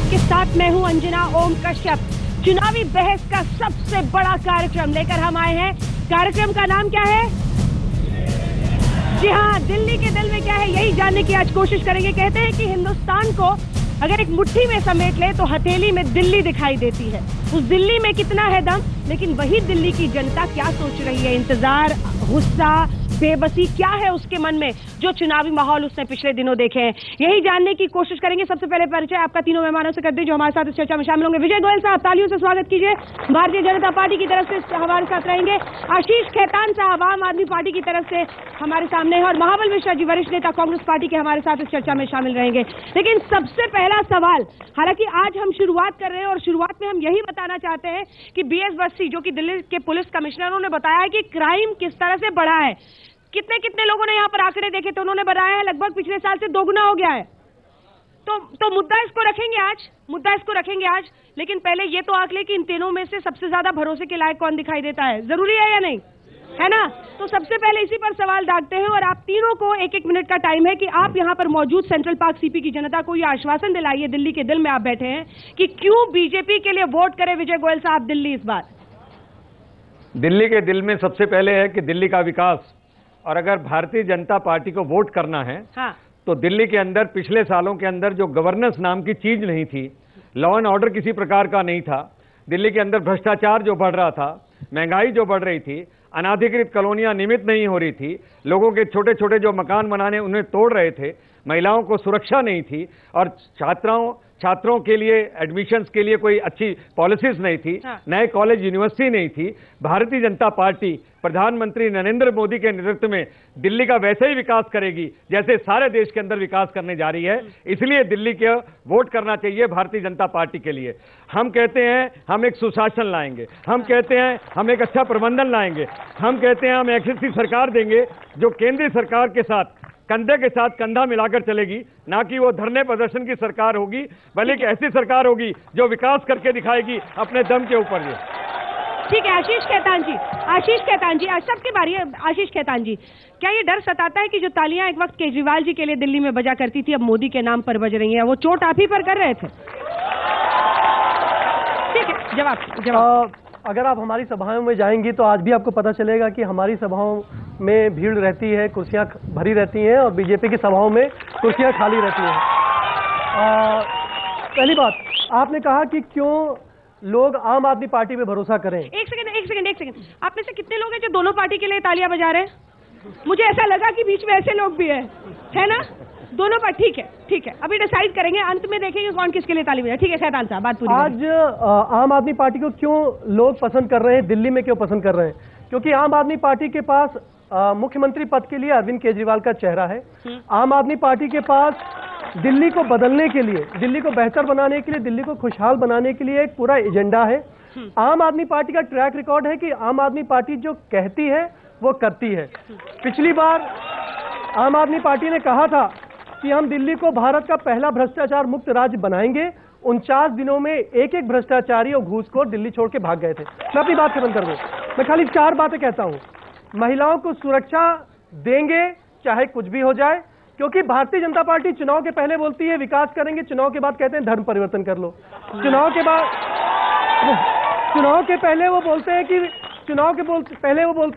आपके साथ मैं हूं अंजना ओम कश्यप। चुनावी बहस का सबसे बड़ा कार्यक्रम लेकर हम आए हैं। कार्यक्रम का नाम क्या है? जी हाँ, दिल्ली के दिल में क्या है, यही जानने की आज कोशिश करेंगे। कहते हैं कि हिंदुस्तान को अगर एक मुट्ठी में समेट ले तो हथेली में दिल्ली दिखाई देती है। उस दिल्ली में कितना है दम, लेकिन वही दिल्ली की जनता क्या सोच रही है? इंतजार, गुस्सा, बेबसी क्या है उसके मन में, जो चुनावी माहौल उसने पिछले दिनों देखे हैं, यही जानने की कोशिश करेंगे। सबसे पहले परिचय आपका तीनों मेहमानों से कर दें जो हमारे साथ इस चर्चा में शामिल होंगे। विजय गोयल साहब, तालियों से स्वागत कीजिए, भारतीय जनता पार्टी की तरफ से हमारे साथ रहेंगे। आशीष खेतान साहब, आम आदमी पार्टी की तरफ से हमारे सामने है, और महाबल मिश्रा जी, वरिष्ठ नेता कांग्रेस पार्टी के, हमारे साथ इस चर्चा में शामिल रहेंगे। लेकिन सबसे पहला सवाल, हालांकि आज हम शुरुआत कर रहे हैं और शुरुआत में हम यही बताना चाहते हैं कि बीएस बस्सी, जो कि दिल्ली के पुलिस कमिश्नर, उन्होंने बताया है कि क्राइम किस तरह से बढ़ा है। कितने लोगों ने यहाँ पर आंकड़े देखे तो उन्होंने बताया है लगभग पिछले साल से दोगुना हो गया है। तो मुद्दा इसको रखेंगे आज, लेकिन पहले ये तो आंक ले कि इन तीनों में से सबसे ज्यादा भरोसे के लायक कौन दिखाई देता है। जरूरी है या नहीं, है ना? तो सबसे पहले इसी पर सवाल दागते हैं, और आप तीनों को एक मिनट का टाइम है कि आप यहाँ पर मौजूद सेंट्रल पार्क सीपी की जनता को ये आश्वासन दिलाइए, दिल्ली के दिल में आप बैठे हैं, कि क्यों बीजेपी के लिए वोट करे विजय गोयल साहब दिल्ली इस बार। दिल्ली के दिल में सबसे पहले है कि दिल्ली का विकास, और अगर भारतीय जनता पार्टी को वोट करना है, हाँ, तो दिल्ली के अंदर पिछले सालों के अंदर जो गवर्नेंस नाम की चीज नहीं थी, लॉ एंड ऑर्डर किसी प्रकार का नहीं था, दिल्ली के अंदर भ्रष्टाचार जो बढ़ रहा था, महंगाई जो बढ़ रही थी, अनाधिकृत कॉलोनियां नियमित नहीं हो रही थी, लोगों के छोटे छोटे जो मकान बनाने उन्हें तोड़ रहे थे, महिलाओं को सुरक्षा नहीं थी, और छात्रों के लिए एडमिशन्स के लिए कोई अच्छी पॉलिसीज नहीं थी, हाँ, नए कॉलेज यूनिवर्सिटी नहीं थी। भारतीय जनता पार्टी प्रधानमंत्री नरेंद्र मोदी के नेतृत्व में दिल्ली का वैसे ही विकास करेगी जैसे सारे देश के अंदर विकास करने जा रही है। इसलिए दिल्ली के वोट करना चाहिए भारतीय जनता पार्टी के लिए। हम कहते हैं हम एक सुशासन लाएंगे, हम कहते हैं हम एक अच्छा प्रबंधन लाएंगे, हम कहते हैं हम एक ऐसी सरकार देंगे जो केंद्रीय सरकार के साथ कंधे के साथ कंधा मिलाकर चलेगी, ना कि वो धरने प्रदर्शन की सरकार होगी, बल्कि ऐसी सरकार होगी जो विकास करके दिखाएगी अपने दम के ऊपर। ये ठीक है। आशीष खेतान जी, आज सबकी बारी है। आशीष खेतान जी, क्या ये डर सताता है कि जो तालियां एक वक्त केजरीवाल जी के लिए दिल्ली में बजा करती थी, अब मोदी के नाम पर बज रही हैं? वो चोट आप ही पर कर रहे थे? ठीक है, जवाब। अगर आप हमारी सभाओं में जाएंगी तो आज भी आपको पता चलेगा कि हमारी सभाओं में भीड़ रहती है, कुर्सियां भरी रहती हैं, और बीजेपी की सभाओं में कुर्सियां खाली रहती हैं। पहली बात, आपने कहा कि क्यों लोग आम आदमी पार्टी पे भरोसा करें। एक सेकंड। आप में से कितने लोग हैं जो दोनों पार्टी के लिए तालियां बजा रहे हैं? मुझे ऐसा लगा कि बीच में ऐसे लोग भी हैं, है ना? दोनों पर ठीक है। अभी डिसाइड करेंगे, अंत में देखेंगे कौन किसके लिए ताली बजाए। ठीक है खेतान साहब, बात पूरी। आज आम आदमी पार्टी को क्यों लोग पसंद कर रहे हैं, दिल्ली में क्यों पसंद कर रहे हैं? क्योंकि आम आदमी पार्टी के पास मुख्यमंत्री पद के लिए अरविंद केजरीवाल का चेहरा है। आम आदमी पार्टी के पास दिल्ली को बदलने के लिए, दिल्ली को बेहतर बनाने के लिए, दिल्ली को खुशहाल बनाने के लिए एक पूरा एजेंडा है। आम आदमी पार्टी का ट्रैक रिकॉर्ड है कि आम आदमी पार्टी जो कहती है वो करती है। पिछली बार आम आदमी पार्टी ने कहा था कि हम दिल्ली को भारत का पहला भ्रष्टाचार मुक्त राज्य बनाएंगे। 49 दिनों में एक भ्रष्टाचारी और घूसखोर दिल्ली छोड़ के भाग गए थे। मैं अपनी बात खत्म कर दूं, मैं खाली 4 बातें कहता हूं। महिलाओं को सुरक्षा देंगे चाहे कुछ भी हो जाए, क्योंकि भारतीय जनता पार्टी चुनाव के पहले बोलती है विकास करेंगे, चुनाव के बाद कहते हैं धर्म परिवर्तन कर लो। चुनाव के पहले वो बोलते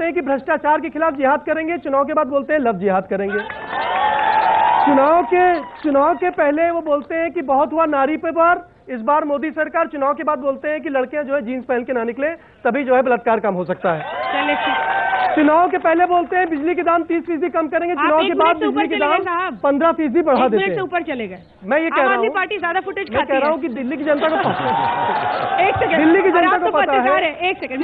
हैं कि भ्रष्टाचार के खिलाफ जिहाद करेंगे, चुनाव के बाद बोलते हैं लव जिहाद करेंगे। चुनाव के पहले वो बोलते हैं कि बहुत हुआ नारी पे वार, इस बार मोदी सरकार, चुनाव के बाद बोलते हैं कि लड़कियां जो है जीन्स पहन के ना निकले, तभी जो है बलात्कार कम हो सकता है। चुनाव के पहले बोलते हैं बिजली के दाम 30% कम करेंगे, चुनाव के बाद बिजली के दाम 15% बढ़ा देते हैं। ऊपर चले गए। मैं ये कह रहा हूँ, पार्टी ज्यादा फुटेज मैं कह रहा हूँ कि दिल्ली की जनता को पता है। एक सेकंड, दिल्ली की जनता को पता है। एक सेकंड,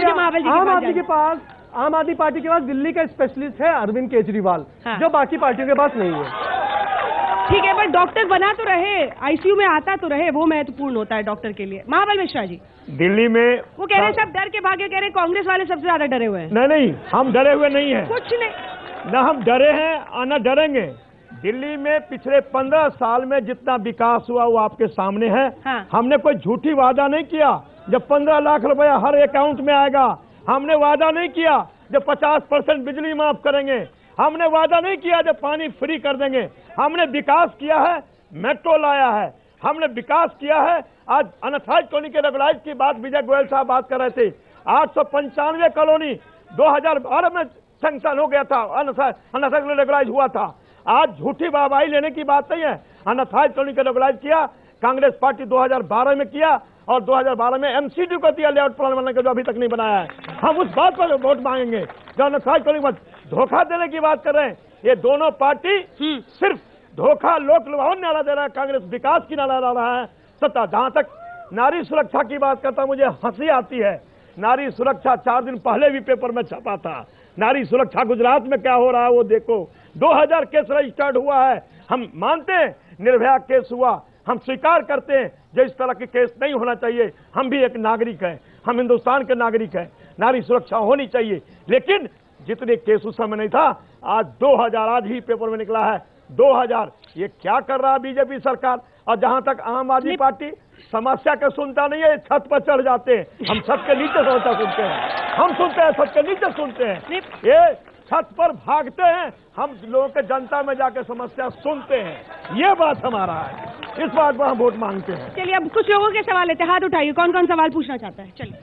आम आदमी पार्टी के पास दिल्ली का स्पेशलिस्ट है अरविंद केजरीवाल, जो बाकी पार्टियों के पास नहीं है। ठीक है, पर डॉक्टर बना तो रहे, आईसीयू में आता तो रहे, वो महत्वपूर्ण होता है डॉक्टर के लिए। महाबल मिश्रा जी, दिल्ली में वो कह रहे हैं सब डर के भागे, कह रहे हैं कांग्रेस वाले सबसे ज्यादा डरे हुए हैं। नहीं, हम डरे हुए नहीं हैं। कुछ नहीं, ना हम डरे हैं और ना डरेंगे। दिल्ली में पिछले 15 साल में जितना विकास हुआ वो आपके सामने है। हाँ। हमने कोई झूठी वादा नहीं किया जब 15 लाख रुपया हर अकाउंट में आएगा। हमने वादा नहीं किया जब 50% बिजली माफ करेंगे। हमने वादा नहीं किया जब पानी फ्री कर देंगे। हमने विकास किया है, मेट्रो लाया है, हमने विकास किया है। आज अनथराइज्ड कॉलोनी के रेगुलाइज की बात विजय गोयल साहब बात कर रहे थे। 895 कॉलोनी 2012 में सैंक्शन हो गया था, अनथराइज्ड रेगुलाइज हुआ था। आज झूठी वाहवाही लेने की बात नहीं है। अनथराइज्ड कॉलोनी का रेगुलाइज किया कांग्रेस पार्टी 2012 में किया, और 2012 में एमसीडी को दिया लेआउट प्लान बनाने का, जो अभी तक नहीं बनाया है। हम उस बात पर वोट मांगेंगे जो अनथराइज्ड कॉलोनी में धोखा देने की बात कर रहे हैं। ये दोनों पार्टी सिर्फ धोखा, लोक लुभावन नारा दे रहा है, कांग्रेस विकास की नारा ला रहा है। सत्ता जहां तक नारी सुरक्षा की बात करता, मुझे हंसी आती है। नारी सुरक्षा 4 दिन पहले भी पेपर में छपा था। नारी सुरक्षा गुजरात में क्या हो रहा है वो देखो। 2000 केस रजिस्टर्ड हुआ है। हम मानते हैं निर्भया केस हुआ, हम स्वीकार करते हैं जो इस तरह के केस नहीं होना चाहिए। हम भी एक नागरिक हैं, हम हिंदुस्तान के नागरिक हैं, नारी सुरक्षा होनी चाहिए। लेकिन जितने केस उस समय नहीं था, आज 2000 आज ही पेपर में निकला है 2000। ये क्या कर रहा है बीजेपी सरकार। और जहां तक आम आदमी पार्टी समस्या का सुनता नहीं है, छत पर चढ़ जाते हैं। हम छत के नीचे समस्या सुनते हैं, हम सुनते हैं छत के नीचे सुनते हैं, ये छत पर भागते हैं। हम लोगों के जनता में जाकर समस्या सुनते हैं। ये बात हमारा है, इस बात पर हम वोट मांगते हैं। चलिए अब कुछ लोगों के सवाल लेते हैं, हाथ उठाइए, कौन कौन सवाल पूछना चाहता है। चलिए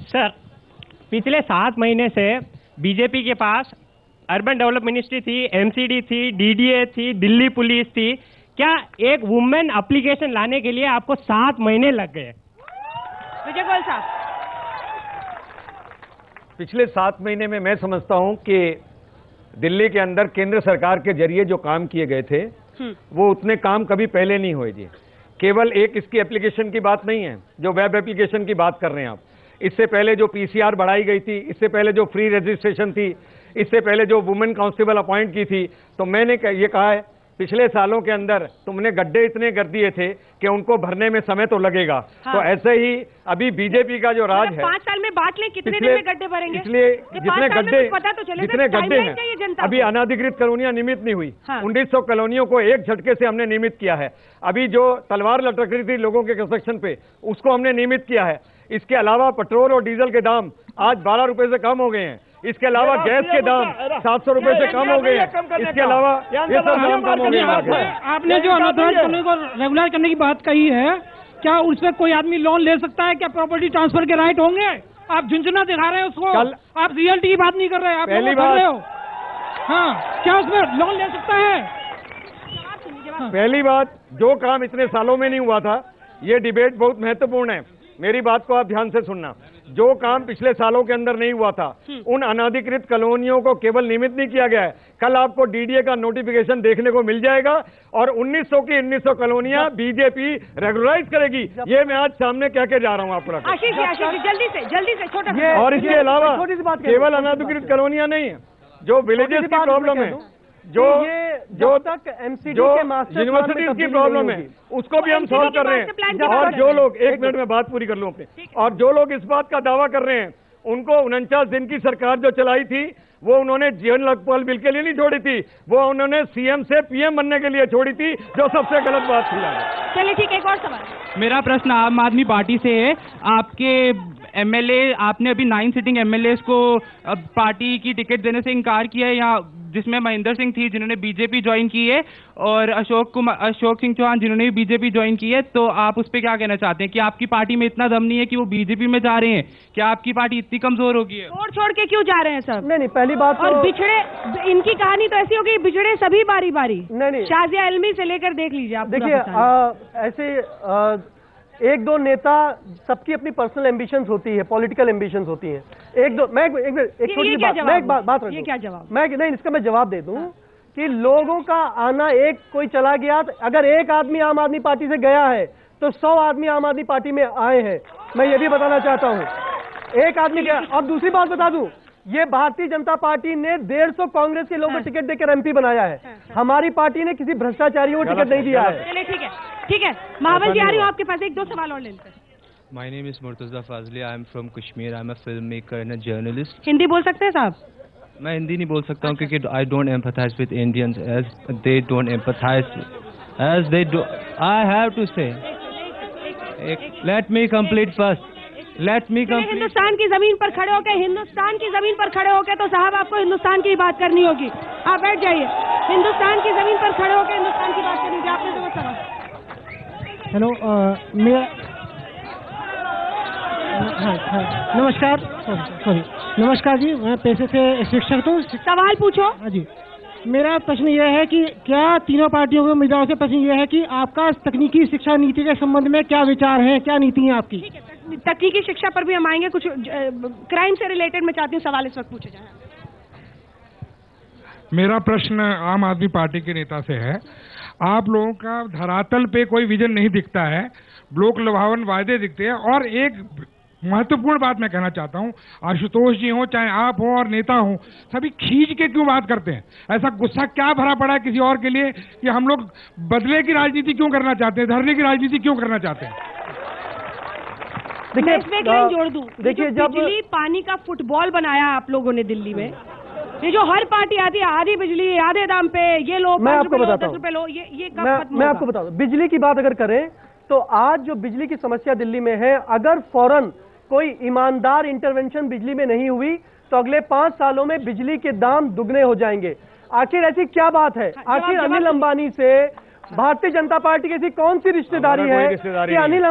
सर, पिछले 7 महीने से बीजेपी के पास अर्बन डेवलपमेंट मिनिस्ट्री थी, एमसीडी थी, डीडीए थी, दिल्ली पुलिस थी। क्या एक वुमेन एप्लीकेशन लाने के लिए आपको 7 महीने लग गए? विजय गोयल साहब, पिछले 7 महीने में मैं समझता हूं कि दिल्ली के अंदर केंद्र सरकार के जरिए जो काम किए गए थे वो उतने काम कभी पहले नहीं हुए जी। केवल एक इसकी एप्लीकेशन की बात नहीं है, जो वेब एप्लीकेशन की बात कर रहे हैं आप। इससे पहले जो पीसीआर बढ़ाई गई थी, इससे पहले जो फ्री रजिस्ट्रेशन थी, इससे पहले जो वुमेन कांस्टेबल अपॉइंट की थी। तो मैंने ये कहा है, पिछले सालों के अंदर तुमने गड्ढे इतने कर दिए थे कि उनको भरने में समय तो लगेगा। हाँ। तो ऐसे ही अभी बीजेपी का जो राज है, 5 साल में बांट लें, कितने दिन में गड्ढे भरेंगे? इसलिए जितने गड्ढे जितने गड्ढे हैं, अभी को। अनाधिकृत कॉलोनियां नियमित नहीं हुई। 1900 कॉलोनियों को एक झटके से हमने नियमित किया है। अभी जो तलवार लटक रही थी लोगों के कंस्ट्रक्शन पे, उसको हमने नियमित किया है। इसके अलावा पेट्रोल और डीजल के दाम आज 12 रुपए से कम हो गए हैं। इसके अलावा गैस के दाम 700 रुपए से कम हो गए हैं। इसके अलावा ये सब दाम कम हो गए। आपने जो अनथराइज्ड कॉलोनी को रेगुलर करने की बात कही है, क्या उसमें कोई आदमी लोन ले सकता है? क्या प्रॉपर्टी ट्रांसफर के राइट होंगे? आप झुंझुना दिखा रहे हैं उसको, आप रियलिटी की बात नहीं कर रहे, आप पहली कर रहे हो। हाँ, क्या उसमें लोन ले सकता है? पहली बात, जो काम इतने सालों में नहीं हुआ था, ये डिबेट बहुत महत्वपूर्ण है। मेरी बात को आप ध्यान से सुनना। जो काम पिछले सालों के अंदर नहीं हुआ था, उन अनाधिकृत कॉलोनियों को केवल नियमित नहीं किया गया है। कल आपको डीडीए का नोटिफिकेशन देखने को मिल जाएगा और 1900 की 1900 कॉलोनियां बीजेपी रेगुलराइज करेगी। ये मैं आज सामने कह के जा रहा हूँ आपको। आशीष जल्दी से छोटा। और इसके अलावा केवल अनाधिकृत कॉलोनियां नहीं है, जो विलेजेस की प्रॉब्लम है, जो तक एमसीडी के मास्टर यूनिवर्सिटीज की प्रॉब्लम है, उसको भी हम सॉल्व कर रहे हैं। और जो लोग, 1 मिनट में बात पूरी कर लूं अपने, और जो लोग इस बात का दावा कर रहे हैं, उनको 49 दिन की सरकार जो चलाई थी, वो उन्होंने जीवन लोकपाल बिल के लिए नहीं छोड़ी थी, वो उन्होंने सीएम से पीएम बनने के लिए छोड़ी थी, जो सबसे गलत बात थी। चलिए ठीक है, एक और सवाल। मेरा प्रश्न आम आदमी पार्टी से है। आपके एमएलए, आपने अभी 9 सिटिंग एमएलएस को पार्टी की टिकट देने से इनकार किया है, यहाँ जिसमें महेंद्र सिंह थी जिन्होंने बीजेपी ज्वाइन की है, और अशोक सिंह चौहान जिन्होंने भी बीजेपी ज्वाइन की है। तो आप उस पर क्या कहना चाहते हैं कि आपकी पार्टी में इतना दम नहीं है कि वो बीजेपी में जा रहे हैं? क्या आपकी पार्टी इतनी कमजोर हो गई है? छोड़ के क्यों जा रहे हैं सब? नहीं, पहली बात और बिछड़े, इनकी कहानी तो ऐसी होगी, बिछड़े सभी बारी बारी। नहीं, शाजिया इल्मी से लेकर देख लीजिए आप। देखिए, ऐसे 1-2 नेता, सबकी अपनी पर्सनल एम्बिशंस होती है, पॉलिटिकल एम्बिशंस होती हैं। एक छोटी सी बात, मैं एक बात ये क्या जवाब? नहीं, इसका मैं जवाब दे दूं कि लोगों का आना, एक कोई चला गया, अगर एक आदमी आम आदमी पार्टी से गया है तो 100 आदमी आम आदमी पार्टी में आए हैं। मैं ये भी बताना चाहता हूं, एक आदमी गया। अब दूसरी बात बता दूं, ये भारतीय जनता पार्टी ने 150 कांग्रेस के लोगों को टिकट देकर एमपी बनाया है। हमारी पार्टी ने किसी भ्रष्टाचारियों को टिकट नहीं दिया है। चलिए ठीक है, महावल जी आ रही हूँ आपके पास, 1-2 सवाल और लेते हैं। My name is Murtaza Fazli. I am from Kashmir. I am a filmmaker and a journalist. Hindi बोल सकते हैं साहब? मैं हिंदी नहीं बोल सकता हूँ क्योंकि I don't empathize with Indians as they don't empathize as they do. I have to say. Let me complete first. Let me complete. Hindustan की जमीन पर खड़े होके तो साहब आपको हिंदुस्तान की बात करनी होगी। आप बैठ जाइए। हिंदुस्तान की जमीन पर खड़े होकर हिंदुस्तान की बात करनी होगी। आपने तो सवाल हेलो मेरा नमस्कार सॉरी नमस्कार जी, मैं पेशे से शिक्षक हूँ। सवाल पूछो। हाँ जी, मेरा प्रश्न यह है कि क्या तीनों पार्टियों के उम्मीदवारों से प्रश्न यह है कि आपका तकनीकी शिक्षा नीति के संबंध में क्या विचार है, क्या नीति है आपकी? तकनीकी शिक्षा पर भी हम आएंगे। कुछ क्राइम से रिलेटेड मैं चाहती हूँ सवाल इस वक्त पूछे जाए। मेरा प्रश्न आम आदमी पार्टी के नेता से है। आप लोगों का धरातल पे कोई विजन नहीं दिखता है, लोक लुभावन वायदे दिखते हैं। और एक महत्वपूर्ण बात मैं कहना चाहता हूं, आशुतोष जी हो चाहे आप हो और नेता हो, सभी खींच के क्यों बात करते हैं? ऐसा गुस्सा क्या भरा पड़ा है किसी और के लिए कि हम लोग बदले की राजनीति क्यों करना चाहते हैं, धरने की राजनीति क्यों करना चाहते हैं? देखिए, इसमें एक लाइन जोड़ दूं। देखिए, जब बिजली पानी का फुटबॉल बनाया आप लोगों ने दिल्ली में, ये जो हर पार्टी आती है आधी बिजली आधे दाम पे, ये लो 5 रुपए लो 10 रुपए लो, ये कब खत्म मैं आपको बताता हूँ। बिजली की बात अगर करें तो आज जो बिजली की समस्या दिल्ली में है, अगर फौरन कोई ईमानदार इंटरवेंशन बिजली में नहीं हुई तो अगले 5 सालों में बिजली के दाम दुगने हो जाएंगे। आखिर ऐसी क्या बात है? आखिर अनिल अंबानी से भारतीय जनता पार्टी की ऐसी कौन सी रिश्तेदारी है कि अनिल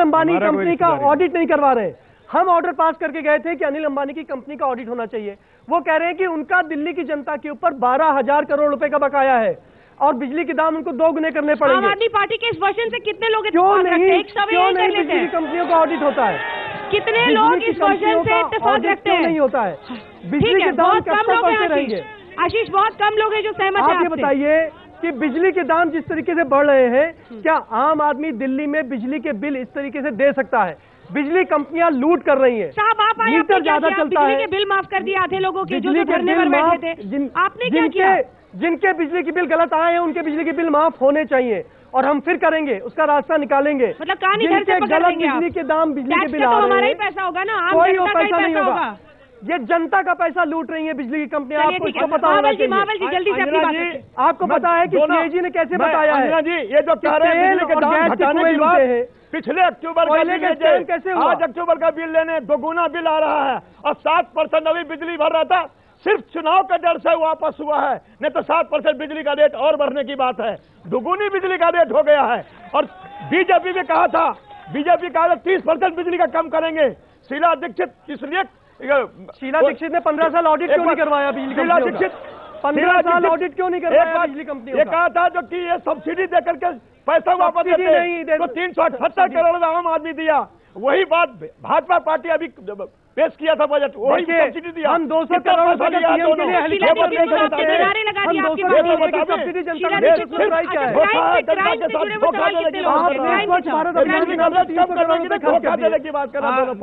अंबानी कंपनी का ऑडिट नहीं करवा रहे? हम ऑर्डर पास करके गए थे कि अनिल अंबानी की कंपनी का ऑडिट होना चाहिए। वो कह रहे हैं कि उनका दिल्ली की जनता के ऊपर 12,000 करोड़ रुपए का बकाया है और बिजली के दाम उनको 2 गुने करने पड़ेंगे। आम आदमी पार्टी के इस वर्षन से कितने लोग क्यों नहीं बिजली की कंपनियों का ऑडिट होता है? कितने लोग इस वर्षन से इत्तेफाक रखते हैं? नहीं होता है। बिजली के दाम कब तक बढ़ते रहेंगे? आशीष, बहुत कम लोग हैं जो सहमत हैं। आप ये बताइए कि बिजली के दाम जिस तरीके से बढ़ रहे हैं, क्या आम आदमी दिल्ली में बिजली के बिल इस तरीके से दे सकता है? बिजली कंपनियां लूट कर रही हैं। साहब, आप आए, मीटर ज्यादा चलता है। बिजली के बिल माफ कर दिए आधे लोगों के जो धरने पर बैठे थे। आपने क्या किया? जिनके बिजली के बिल गलत आए हैं उनके बिजली के बिल माफ होने चाहिए और हम फिर करेंगे, उसका रास्ता निकालेंगे। मतलब कहानी घर से पकड़ लेंगे आप? बिजली के दाम, बिजली के बिल तो आ रहे हैं, हमारा ही पैसा होगा ना, आम कोई जनता का ही पैसा नहीं पैसा होगा। होगा। ये जनता का पैसा लूट रही है बिजली की कंपनियां। आपको इसको पता होना महावल जी, चाहिए। जल्दी से अपनी बात रखिए। आपको पता है कि सीएजी ने कैसे बताया है जी, ये जो कह रहे हैं बिजली के दाम घटाने की बात, पिछले अक्टूबर का बिल लीजिए, आज अक्टूबर का बिल लेने 2 गुना बिल आ रहा है और 7% अभी बिजली भर रहा था। सिर्फ चुनाव का डर से वापस हुआ है, नहीं तो 7% बिजली का रेट और बढ़ने की बात है। दुगुनी बिजली का रेट हो गया है। और बीजेपी भी कहा था, बीजेपी कहा था 30% बिजली का कम करेंगे। शीला दीक्षित इसलिए शीला दीक्षित ने 15 साल ऑडिट क्यों नहीं करवाया बिजली शीला कंपनियों का? दीक्षित 15 साल ऑडिट क्यों नहीं करवाया बिजली कंपनियों का? ये कहा था जो कि ये सब्सिडी दे करके पैसा वापस देते तो 378 करोड़ आम आदमी दिया। वही बात भाजपा पार्टी अभी पेश किया था बजट, वही सब्सिडी दिया। हम 200 करोड़ रुपए के लिए हेलीकॉप्टर नहीं खरीदते हैं। हम 200 करोड़ रुपए की सब्सिडी जनता में देते हैं। क्या है?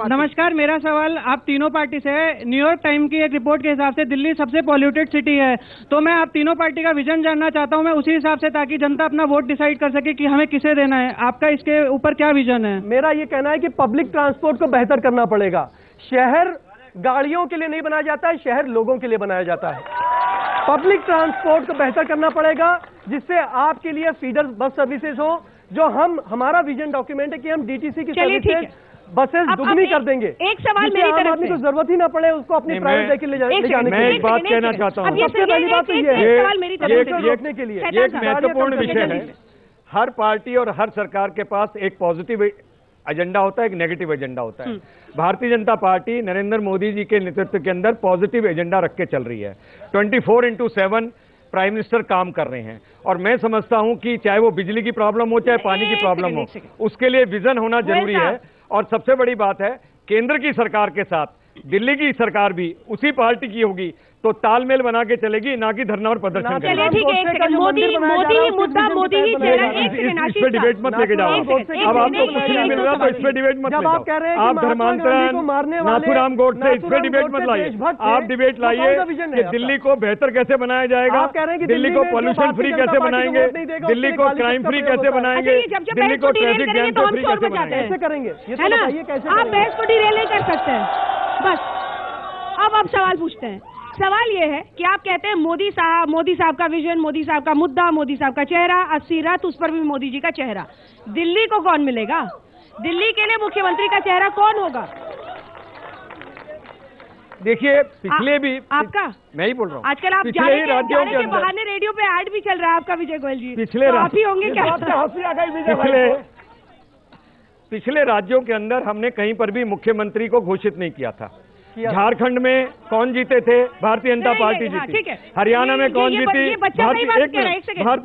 नमस्कार, मेरा सवाल आप तीनों पार्टी से है। न्यूयॉर्क टाइम की एक रिपोर्ट के हिसाब से दिल्ली सबसे पॉल्यूटेड सिटी है, तो मैं आप तीनों पार्टी का विजन जानना चाहता हूं, मैं उसी हिसाब से, ताकि जनता अपना वोट डिसाइड कर सके कि हमें किसे देना है। आपका इसके ऊपर क्या विजन है? मेरा ये कहना है कि पब्लिक ट्रांसपोर्ट को बेहतर करना पड़ेगा। शहर गाड़ियों के लिए नहीं बनाया जाता है, शहर लोगों के लिए बनाया जाता है। पब्लिक ट्रांसपोर्ट को बेहतर करना पड़ेगा जिससे आपके लिए फीडर बस सर्विसेज हो, जो हमारा विजन डॉक्यूमेंट है कि हम डीटीसी की सर्विसेज बसेस दुगनी कर देंगे। एक सवाल मेरी तरफ से, आदमी को जरूरत ही ना पड़े उसको अपनी प्राइवेट व्हीकल ले जाने के लिए। मैं एक बात कहना चाहता हूँ। सबसे पहली बात तो ये है रोकने के लिए ये एक महत्वपूर्ण विषय है। हर पार्टी और हर सरकार के पास एक पॉजिटिव एजेंडा होता है, एक नेगेटिव एजेंडा होता है। भारतीय जनता पार्टी नरेंद्र मोदी जी के नेतृत्व के अंदर पॉजिटिव एजेंडा रख के चल रही है। 24/7 प्राइम मिनिस्टर काम कर रहे हैं और मैं समझता हूं कि चाहे वो बिजली की प्रॉब्लम हो चाहे पानी की प्रॉब्लम हो, उसके लिए विजन होना जरूरी है। और सबसे बड़ी बात है, केंद्र की सरकार के साथ दिल्ली की सरकार भी उसी पार्टी की होगी तो तालमेल बना के चलेगी, ना कि धरना और प्रदर्शन करेगी। चलिए ठीक है, एक सेकंड। मोदी ही मुद्दा, मोदी ही चेहरा। एक सेकंड, इस पे डिबेट मत लेके जाओ। अब आपको कुछ नहीं मिल रहा तो इस पे डिबेट मत ले जाओ। आप धर्मांतरण, नाथूराम गोडसे, इस पे डिबेट मत लाइए। आप डिबेट लाइए कि दिल्ली को बेहतर कैसे बनाया जाएगा, दिल्ली को पॉल्यूशन फ्री कैसे बनाएंगे, दिल्ली को क्राइम फ्री कैसे बनाएंगे, दिल्ली को ट्रैफिक जैम से फ्री कैसे बनाएंगे। कैसे करेंगे, है ना? आप बहस को डिरेल नहीं कर सकते हैं। बस अब सवाल पूछते हैं। सवाल ये है कि आप कहते हैं मोदी साहब का विजन, मोदी साहब का मुद्दा, मोदी साहब का चेहरा, 80 रथ, उस पर भी मोदी जी का चेहरा। दिल्ली को कौन मिलेगा? दिल्ली के लिए मुख्यमंत्री का चेहरा कौन होगा? देखिए पिछले भी आपका मैं ही बोल रहा हूँ। आजकल आप जाने के बहाने रेडियो पे ऐड भी चल रहा है आपका, विजय गोयल जी। पिछले आप ही होंगे क्या? पिछले राज्यों के अंदर हमने कहीं पर भी मुख्यमंत्री को घोषित नहीं किया था। झारखंड में कौन जीते थे? भारतीय जनता पार्टी जीती। हरियाणा में कौन जीती? भारतीय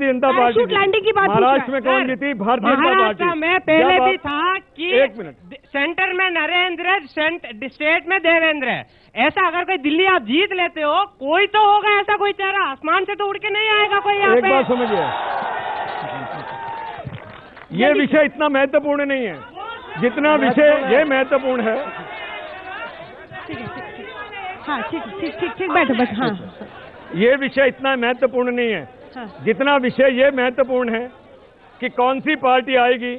जनता पार्टी। महाराष्ट्र में कौन जीती? भारतीय जनता पार्टी। में पहले भी था कि 1 मिनट, सेंटर में नरेंद्र, स्टेट में देवेंद्र है। ऐसा अगर कोई दिल्ली आप जीत लेते हो, कोई तो होगा ऐसा कोई चेहरा, आसमान से तो उड़ के नहीं आएगा कोई यहाँ पे। एक बात समझिए, ये विषय इतना महत्वपूर्ण नहीं है जितना विषय ये महत्वपूर्ण है। हाँ ठीक बैठो बस। हाँ, ये विषय इतना महत्वपूर्ण नहीं है जितना विषय ये महत्वपूर्ण है कि कौन सी पार्टी आएगी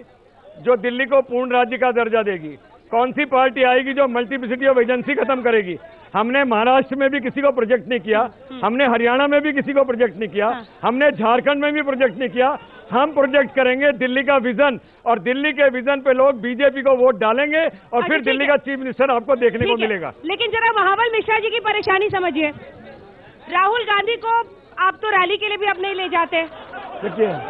जो दिल्ली को पूर्ण राज्य का दर्जा देगी, कौन सी पार्टी आएगी जो मल्टीप्लिसिटी ऑफ एजेंसी खत्म करेगी। हमने महाराष्ट्र में भी किसी को प्रोजेक्ट नहीं किया, हमने हरियाणा में भी किसी को प्रोजेक्ट नहीं किया, हमने झारखंड में भी प्रोजेक्ट नहीं किया। हम प्रोजेक्ट करेंगे दिल्ली का विजन, और दिल्ली के विजन पे लोग बीजेपी को वोट डालेंगे और फिर दिल्ली का चीफ मिनिस्टर आपको देखने को मिलेगा। लेकिन जरा महाबल मिश्रा जी की परेशानी समझिए। राहुल गांधी को आप तो रैली के लिए भी अब नहीं ले जाते,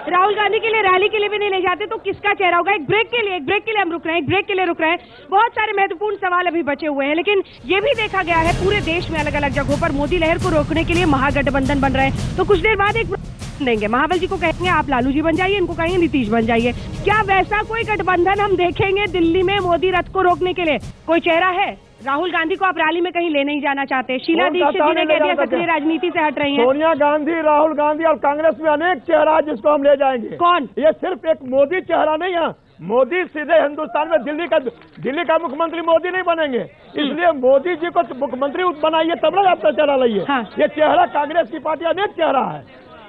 राहुल गांधी के लिए रैली के लिए भी नहीं ले जाते, तो किसका चेहरा होगा? एक ब्रेक के लिए हम रुक रहे हैं, एक ब्रेक के लिए रुक रहे हैं। बहुत सारे महत्वपूर्ण सवाल अभी बचे हुए हैं, लेकिन ये भी देखा गया है पूरे देश में अलग अलग जगहों पर मोदी लहर को रोकने के लिए महागठबंधन बन रहे हैं। तो कुछ देर बाद एक देंगे, महाबल जी को कहेंगे आप लालू जी बन जाइए, इनको कहेंगे नीतीश बन जाइए। क्या वैसा कोई गठबंधन हम देखेंगे दिल्ली में मोदी रथ को रोकने के लिए? कोई चेहरा है? राहुल गांधी को आप रैली में कहीं ले नहीं जाना चाहते, शीला दीक्षित जी ने कह दिया सक्रिय राजनीति से हट रही हैं। सोनिया गांधी, राहुल गांधी और कांग्रेस में अनेक चेहरा है जिसको हम ले जाएंगे। कौन? ये सिर्फ एक मोदी चेहरा नहीं है। मोदी सीधे हिंदुस्तान में दिल्ली का मुख्यमंत्री मोदी नहीं बनेंगे, इसलिए मोदी जी को मुख्यमंत्री बनाइए तब ना अपना चेहरा लाइए। ये चेहरा कांग्रेस की पार्टी अनेक चेहरा है,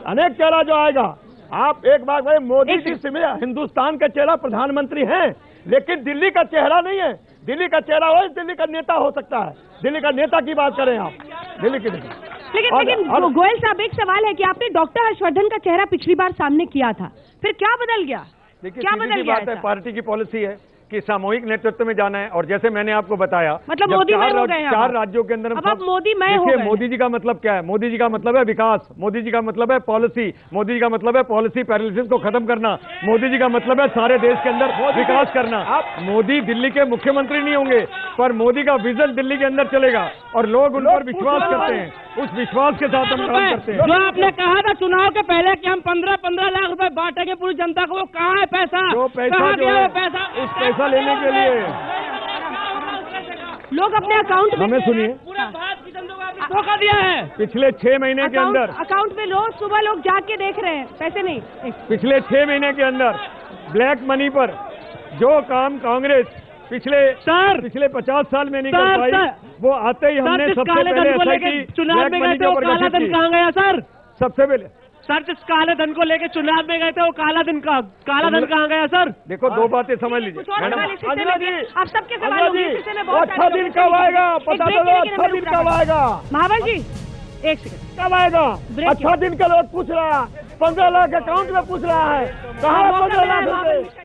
अनेक चेहरा जो आएगा। आप एक बात करें, मोदी जी हिंदुस्तान का चेहरा प्रधानमंत्री हैं, लेकिन दिल्ली का चेहरा नहीं है। दिल्ली का चेहरा हो, दिल्ली का नेता हो सकता है। दिल्ली का नेता की बात करें आप, दिल्ली की नहीं। लेकिन गोयल साहब, एक सवाल है कि आपने डॉक्टर हर्षवर्धन का चेहरा पिछली बार सामने किया था, फिर क्या बदल गया? क्या बदल गया? बात है, पार्टी की पॉलिसी है कि सामूहिक नेतृत्व में जाना है, और जैसे मैंने आपको बताया, मतलब मोदी मय हो गए हैं। 4 राज्यों के अंदर अब आप मोदी मय हो गए। मोदी जी का मतलब क्या है? मोदी जी का मतलब है विकास, मोदी जी का मतलब है पॉलिसी, मोदी जी का मतलब है पॉलिसी पैरालिसिस को खत्म करना, मोदी जी का मतलब है सारे देश के अंदर विकास करना। मोदी दिल्ली के मुख्यमंत्री नहीं होंगे, पर मोदी का विजन दिल्ली के अंदर चलेगा और लोग उन पर विश्वास करते हैं। उस विश्वास के साथ हम काम करते हैं। जो आपने कहा था चुनाव के पहले कि हम 15-15 लाख रुपए बांटेंगे पूरी जनता को, वो कहाँ है पैसा? जो पैसा जो है, उस पैसा लेने के लिए लोग अपने अकाउंट में, हमें सुनिए, धोखा दिया है। पिछले 6 महीने के अंदर अकाउंट में लोग सुबह लोग जाके देख रहे हैं, पैसे नहीं। पिछले 6 महीने के अंदर ब्लैक मनी पर जो काम कांग्रेस पिछले 50 साल में नहीं कर पाई, वो आते ही हमने सबसे पहले ऐसा की चुनाव में गए थे, वो काला धन कहाँ गया सर? सबसे पहले सर जिस काले धन को लेके चुनाव में गए थे, वो काला धन कहाँ गया सर? देखो, 2 बातें समझ लीजिए मैडम। आप सबके सवाल होंगे, अच्छा दिन कब आएगा? पता चलो अच्छा दिन कब आएगा? महाबल जी एक सेकंड, कब आएगा अच्छा दिन? का लोग पूछ रहा है, 15 लाख अकाउंट में पूछ रहा है, कहाँ 15 लाख रुपए?